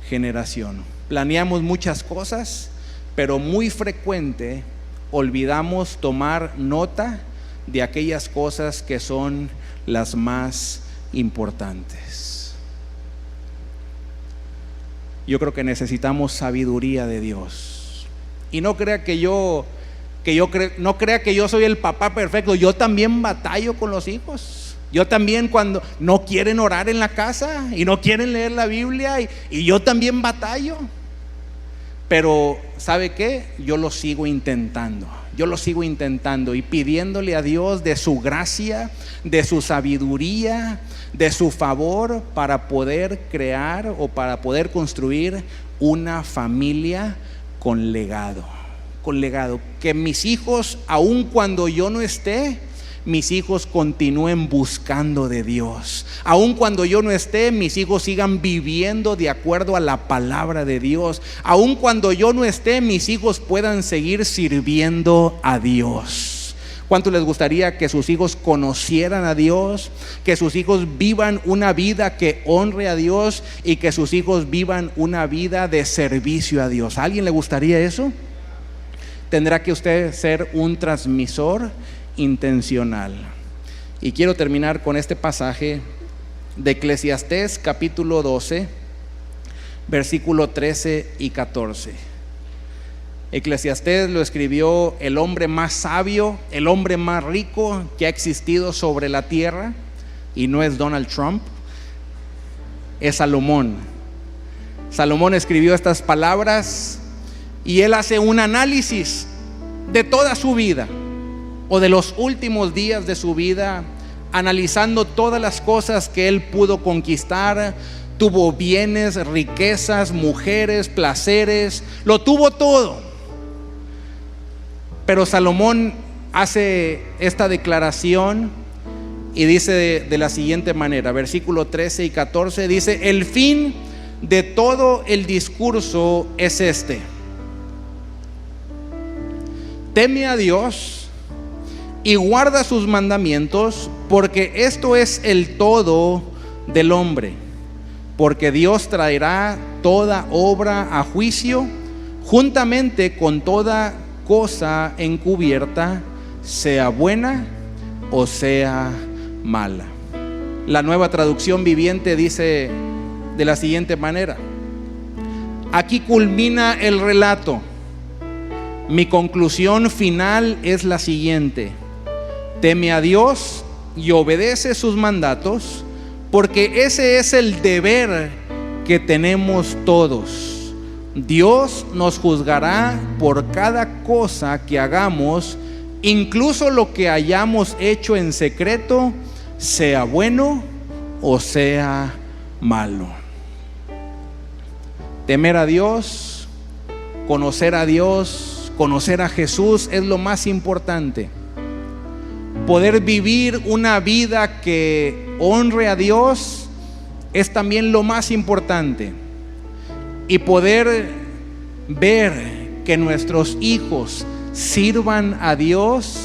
generación. Planeamos muchas cosas, pero muy frecuente olvidamos tomar nota de aquellas cosas que son las más importantes. Yo creo que necesitamos sabiduría de Dios. Y no crea que yo soy el papá perfecto. Yo también batallo con los hijos. Yo también, cuando no quieren orar en la casa y no quieren leer la Biblia, y yo también batallo. Pero ¿sabe qué? Yo lo sigo intentando y pidiéndole a Dios de su gracia, de su sabiduría, de su favor, para poder crear o para poder construir una familia con legado. Que mis hijos, aun cuando yo no esté, mis hijos continúen buscando de Dios. Aun cuando yo no esté, mis hijos sigan viviendo de acuerdo a la palabra de Dios. Aun cuando yo no esté, mis hijos puedan seguir sirviendo a Dios. ¿Cuánto les gustaría que sus hijos conocieran a Dios? Que sus hijos vivan una vida que honre a Dios y que sus hijos vivan una vida de servicio a Dios. ¿A alguien le gustaría eso? Tendrá que usted ser un transmisor intencional. Y quiero terminar con este pasaje de Eclesiastés capítulo 12, versículo 13 y 14. Eclesiastés lo escribió el hombre más sabio, el hombre más rico que ha existido sobre la tierra, y no es Donald Trump, es Salomón. Salomón escribió estas palabras y él hace un análisis de toda su vida, o de los últimos días de su vida, analizando todas las cosas que él pudo conquistar. Tuvo bienes, riquezas, mujeres, placeres, lo tuvo todo. Pero Salomón hace esta declaración y dice de la siguiente manera, versículo 13 y 14, dice: el fin de todo el discurso es este: teme a Dios y guarda sus mandamientos, porque esto es el todo del hombre. Porque Dios traerá toda obra a juicio, juntamente con toda cosa encubierta, sea buena o sea mala. La Nueva Traducción Viviente dice de la siguiente manera: aquí culmina el relato. Mi conclusión final es la siguiente: teme a Dios y obedece sus mandatos, porque ese es el deber que tenemos todos. Dios nos juzgará por cada cosa que hagamos, incluso lo que hayamos hecho en secreto, sea bueno o sea malo. Temer a Dios, conocer a Dios, conocer a Jesús es lo más importante. Poder vivir una vida que honre a Dios es también lo más importante. Y poder ver que nuestros hijos sirvan a Dios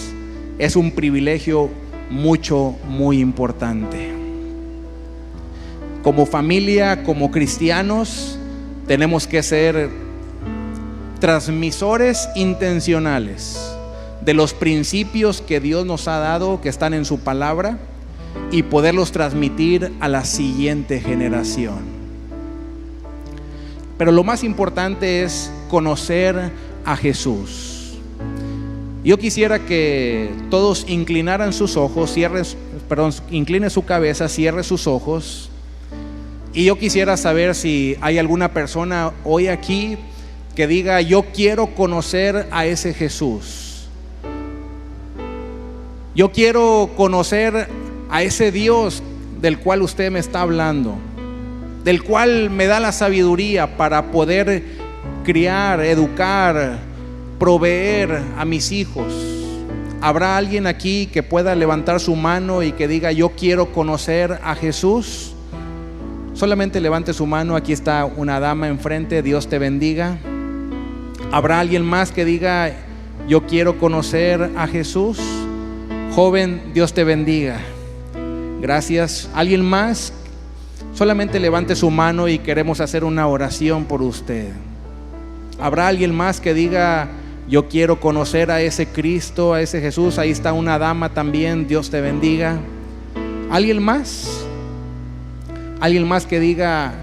es un privilegio muy importante. Como familia, como cristianos, tenemos que ser transmisores intencionales de los principios que Dios nos ha dado, que están en su palabra, y poderlos transmitir a la siguiente generación. Pero lo más importante es conocer a Jesús. Yo quisiera que todos inclinaran sus ojos, incline su cabeza, cierre sus ojos. Y yo quisiera saber si hay alguna persona hoy aquí que diga: yo quiero conocer a ese Jesús. Yo quiero conocer a ese Dios del cual usted me está hablando, del cual me da la sabiduría para poder criar, educar, proveer a mis hijos. ¿Habrá alguien aquí que pueda levantar su mano y que diga: yo quiero conocer a Jesús? Solamente levante su mano. Aquí está una dama enfrente. Dios te bendiga. ¿Habrá alguien más que diga: yo quiero conocer a Jesús? Joven, Dios te bendiga. Gracias. ¿Alguien más? Solamente levante su mano y queremos hacer una oración por usted. ¿Habrá alguien más que diga: yo quiero conocer a ese Cristo, a ese Jesús? Ahí está una dama también. Dios te bendiga. ¿Alguien más? Alguien más que diga: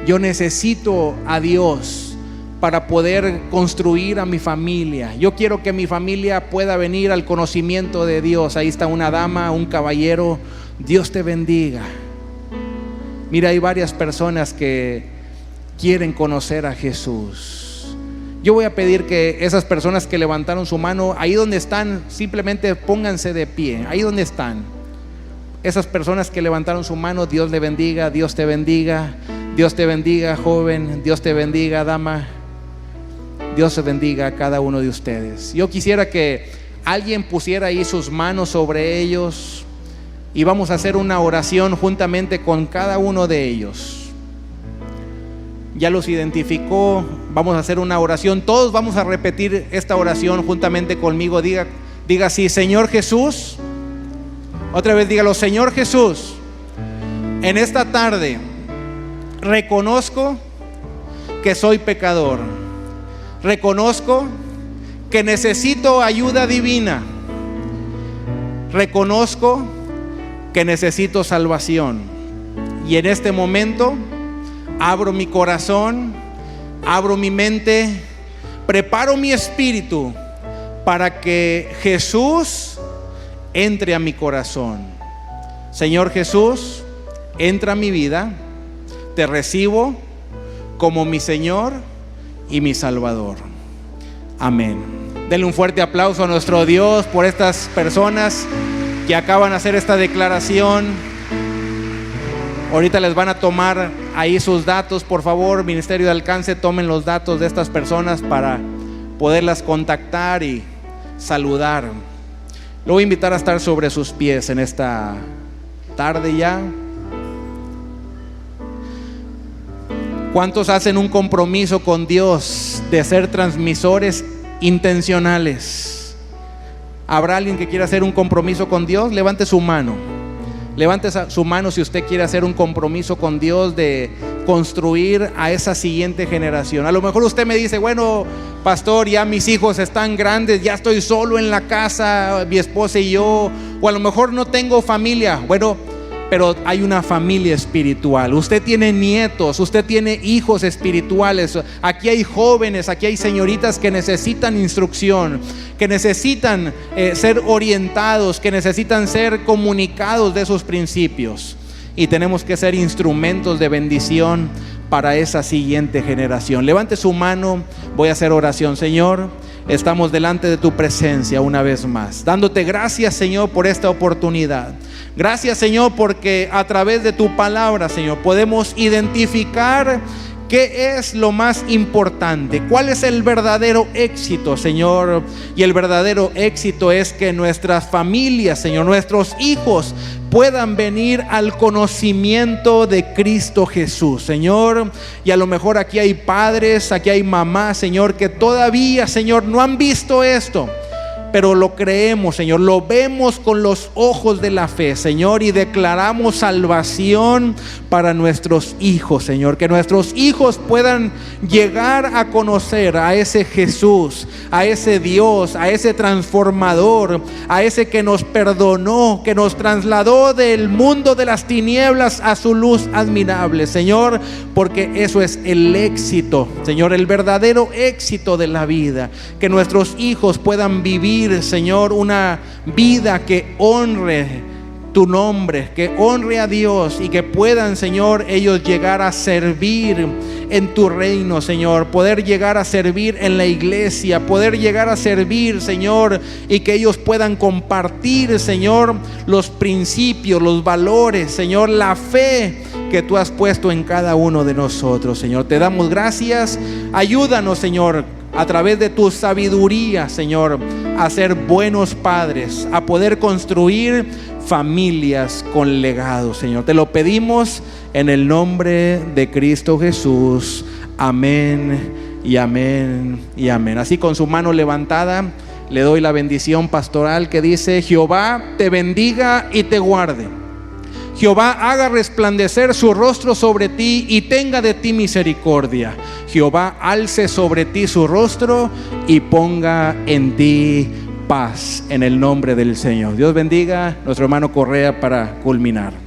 yo necesito a Dios para poder construir a mi familia. Yo quiero que mi familia pueda venir al conocimiento de Dios. Ahí está una dama, un caballero. Dios te bendiga. Mira, hay varias personas que quieren conocer a Jesús. Yo voy a pedir que esas personas que levantaron su mano, ahí donde están, simplemente pónganse de pie. Ahí donde están. Esas personas que levantaron su mano, Dios le bendiga. Dios te bendiga. Dios te bendiga, joven. Dios te bendiga, dama. Dios te bendiga a cada uno de ustedes. Yo quisiera que alguien pusiera ahí sus manos sobre ellos y vamos a hacer una oración juntamente con cada uno de ellos. Ya los identificó. Vamos a hacer una oración. Todos vamos a repetir esta oración juntamente conmigo. Diga así: Señor Jesús. Otra vez dígalo: Señor Jesús, en esta tarde reconozco que soy pecador. Reconozco que necesito ayuda divina. Reconozco que necesito salvación. Y en este momento abro mi corazón, abro mi mente, preparo mi espíritu para que Jesús entre a mi corazón. Señor Jesús, entra a mi vida. Te recibo como mi Señor y mi Salvador. Amén. Denle un fuerte aplauso a nuestro Dios por estas personas que acaban de hacer esta declaración. Ahorita les van a tomar ahí sus datos. Por favor, Ministerio de Alcance, tomen los datos de estas personas para poderlas contactar y saludar. Lo voy a invitar a estar sobre sus pies en esta tarde ya. ¿Cuántos hacen un compromiso con Dios de ser transmisores intencionales? ¿Habrá alguien que quiera hacer un compromiso con Dios? Levante su mano. Levante su mano si usted quiere hacer un compromiso con Dios de construir a esa siguiente generación. A lo mejor usted me dice: bueno, pastor, ya mis hijos están grandes, ya estoy solo en la casa, mi esposa y yo, o a lo mejor no tengo familia. Bueno, pero hay una familia espiritual. Usted tiene nietos, usted tiene hijos espirituales. Aquí hay jóvenes, aquí hay señoritas que necesitan instrucción, que necesitan ser orientados, que necesitan ser comunicados de sus principios. Y tenemos que ser instrumentos de bendición para esa siguiente generación. Levante su mano, voy a hacer oración. Señor, estamos delante de tu presencia una vez más, dándote gracias, Señor, por esta oportunidad. Gracias, Señor, porque a través de tu palabra, Señor, podemos identificar qué es lo más importante, cuál es el verdadero éxito, Señor. Y el verdadero éxito es que nuestras familias, Señor, nuestros hijos puedan venir al conocimiento de Cristo Jesús, Señor. Y a lo mejor aquí hay padres, aquí hay mamás, Señor, que todavía, Señor, no han visto esto, pero lo creemos, Señor, lo vemos con los ojos de la fe, Señor, y declaramos salvación para nuestros hijos, Señor, que nuestros hijos puedan llegar a conocer a ese Jesús, a ese Dios, a ese transformador, a ese que nos perdonó, que nos trasladó del mundo de las tinieblas a su luz admirable, Señor, porque eso es el éxito, Señor, el verdadero éxito de la vida, que nuestros hijos puedan vivir, Señor, una vida que honre tu nombre, que honre a Dios y que puedan, Señor, ellos llegar a servir en tu reino, Señor, poder llegar a servir en la iglesia, poder llegar a servir, Señor, y que ellos puedan compartir, Señor, los principios, los valores, Señor, la fe que tú has puesto en cada uno de nosotros, Señor. Te damos gracias. Ayúdanos, Señor, a través de tu sabiduría, Señor, a ser buenos padres, a poder construir familias con legado, Señor. Te lo pedimos en el nombre de Cristo Jesús. Amén y amén y amén. Así, con su mano levantada, le doy la bendición pastoral que dice: Jehová te bendiga y te guarde. Jehová haga resplandecer su rostro sobre ti y tenga de ti misericordia. Jehová alce sobre ti su rostro y ponga en ti paz, en el nombre del Señor. Dios bendiga a nuestro hermano Correa para culminar.